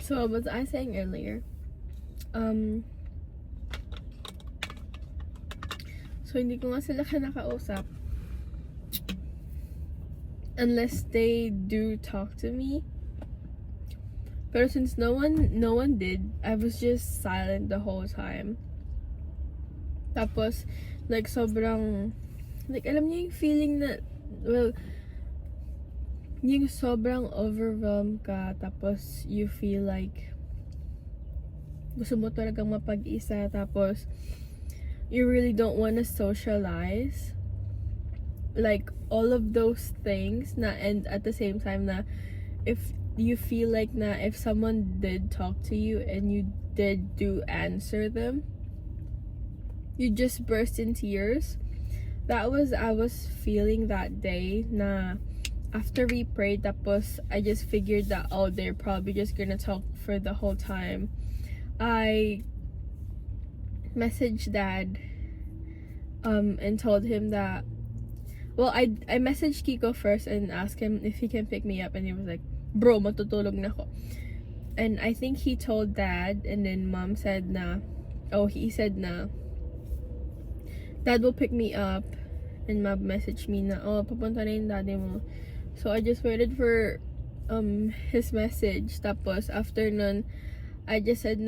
So what was I saying earlier? So hindi ko nga sila nakausap unless they do talk to me. But since no one did, I was just silent the whole time. Tapos like sobrang, like alam niyo yung feeling na, well, yung sobrang overwhelmed ka, tapos you feel like gusto mo talagang mapag-isa, tapos you really don't want to socialize, like all of those things na, and at the same time na if you feel like na if someone did talk to you and you did do answer them, you just burst in tears. That was I was feeling that day na after we prayed, tapos I just figured that, oh, they're probably just gonna talk for the whole time. I messaged Dad and told him that, well, I messaged Kiko first and asked him if he can pick me up, and he was like, bro, matutulog na ako. And I think he told Dad, and then Mom said na, he said na Dad will pick me up, and Mom messaged me na, papunta na yung daddy mo. So I just waited for his message. Tapos after nun, I just said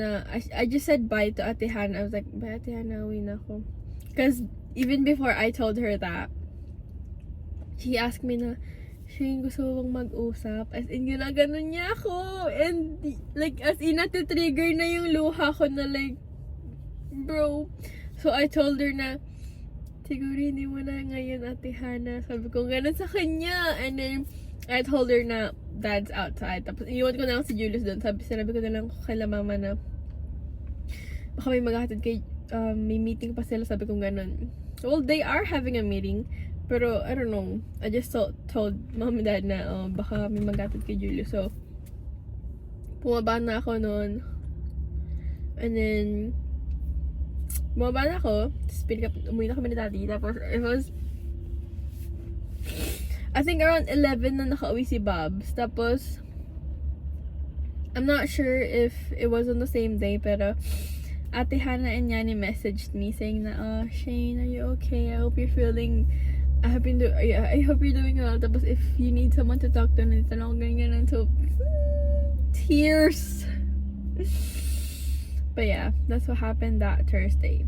bye to Ate Hannah. I was like, bye Ate Hannah, uwi na ako. Because even before I told her that, she asked me na, Shane, gusto mo bang mag-usap? As in, ginaganon niya ako. And like, as in, natitrigger na yung luha ko na like, bro. So I told her na, siguro hindi mo na ngayon, Ate Hannah. Sabi ko ganun sa kanya. And then I told her na Dad's outside. Tapos iniwan ko na lang si Julius doon. Sinabi ko na lang kay mama na baka may maghahatid kay may meeting pa sila. Sabi ko ganun. Well, they are having a meeting. Pero I don't know. I just told mom and dad na baka may maghahatid kay Julius. So pumaba na ako noon. And then bumaba na ako. Umuwi na kami ni daddy. Tapos it was, I think around 11 na nakauwi si Babs. Tapos I'm not sure if it was on the same day, pero Ate Hannah and Yani messaged me saying na, Shane, are you okay? I hope you're doing well. Tapos if you need someone to talk to, nandito na ako ganyan. So tears. But yeah, that's what happened that Thursday.